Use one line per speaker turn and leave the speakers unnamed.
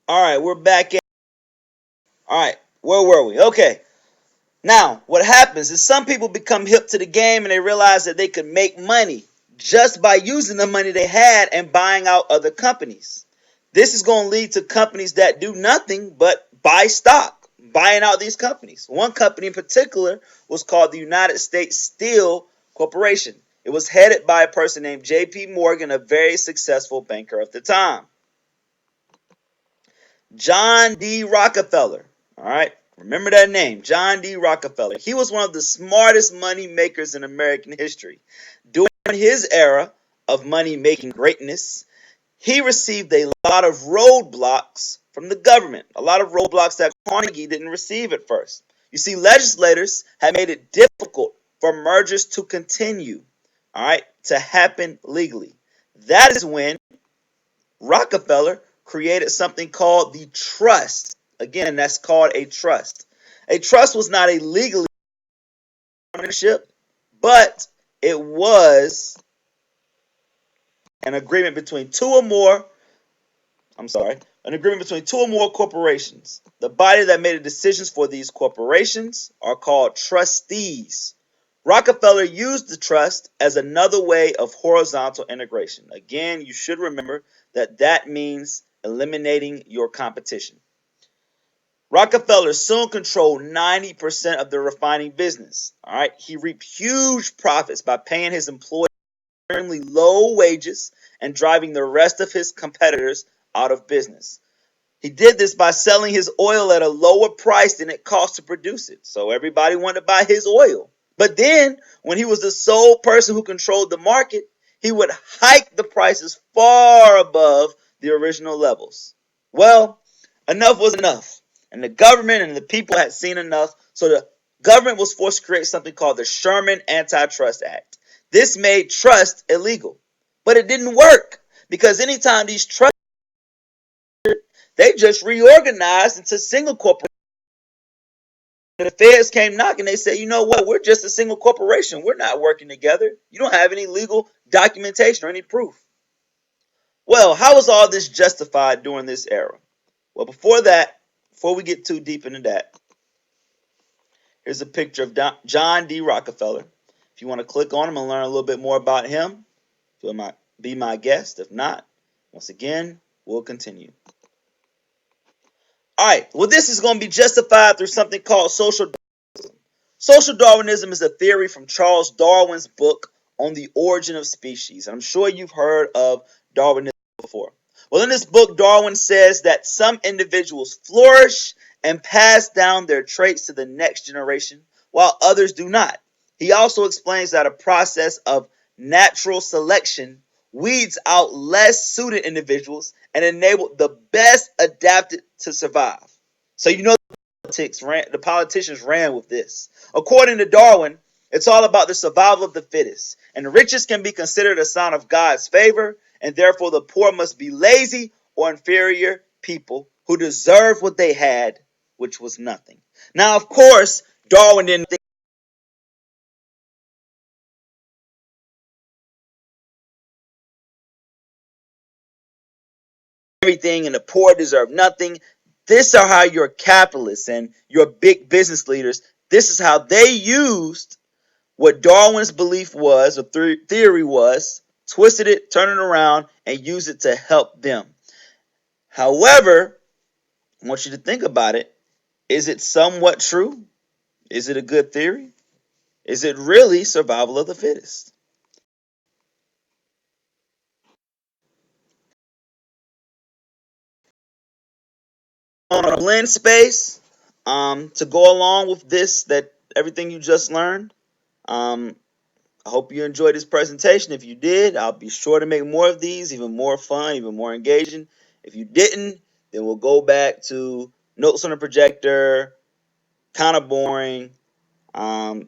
All right, we're back at. All right, where were we? Okay. Now, what happens is some people become hip to the game and they realize that they could make money just by using the money they had and buying out other companies. This is going to lead to companies that do nothing but buy stock, buying out these companies. One company in particular was called the United States Steel Corporation. It was headed by a person named J.P. Morgan, a very successful banker of the time. John D. Rockefeller. All right. Remember that name, John D. Rockefeller. He was one of the smartest money makers in American history. During his era of money making greatness, he received a lot of roadblocks from the government, a lot of roadblocks that Carnegie didn't receive at first. You see, legislators had made it difficult for mergers to continue, all right, to happen legally. That is when Rockefeller created something called the trust. Again, that's called a trust. A trust was not a legally ownership, but it was an agreement between two or more, an agreement between two or more corporations. The body that made the decisions for these corporations are called trustees. Rockefeller used the trust as another way of horizontal integration. Again, you should remember that that means eliminating your competition. Rockefeller soon controlled 90% of the refining business. All right, he reaped huge profits by paying his employees extremely low wages and driving the rest of his competitors out of business. He did this by selling his oil at a lower price than it cost to produce it. So everybody wanted to buy his oil. But then, when he was the sole person who controlled the market, he would hike the prices far above the original levels. Well, enough was enough. And the government and the people had seen enough, so the government was forced to create something called the Sherman Antitrust Act. This made trust illegal. But it didn't work because anytime these trusts, they just reorganized into single corporations. The feds came knocking. They said, you know what? We're just a single corporation. We're not working together. You don't have any legal documentation or any proof. Well, how was all this justified during this era? Well, before we get too deep into that, here's a picture of John D. Rockefeller. If you want to click on him and learn a little bit more about him, be my guest. If not, once again, we'll continue. All right. Well, this is going to be justified through something called social Darwinism. Social Darwinism is a theory from Charles Darwin's book on the origin of species. I'm sure you've heard of Darwinism before. Well, in this book, Darwin says that some individuals flourish and pass down their traits to the next generation, while others do not. He also explains that a process of natural selection weeds out less suited individuals and enabled the best adapted to survive. So you know the politicians ran with this. According to Darwin, it's all about the survival of the fittest, and the richest can be considered a sign of God's favor, and therefore the poor must be lazy or inferior people who deserve what they had, which was nothing. Now, of course, Darwin didn't think everything and the poor deserve nothing. This is how your capitalists and your big business leaders, this is how they used what Darwin's belief was, or theory was, twisted it, turned it around, and used it to help them. However, I want you to think about it. Is it somewhat true? Is it a good theory? Is it really survival of the fittest? On a blend space, to go along with this, that everything you just learned, um, I hope you enjoyed this presentation. If you did, I'll be sure to make more of these, even more fun, even more engaging. If you didn't, then we'll go back to notes on the projector, kind of boring.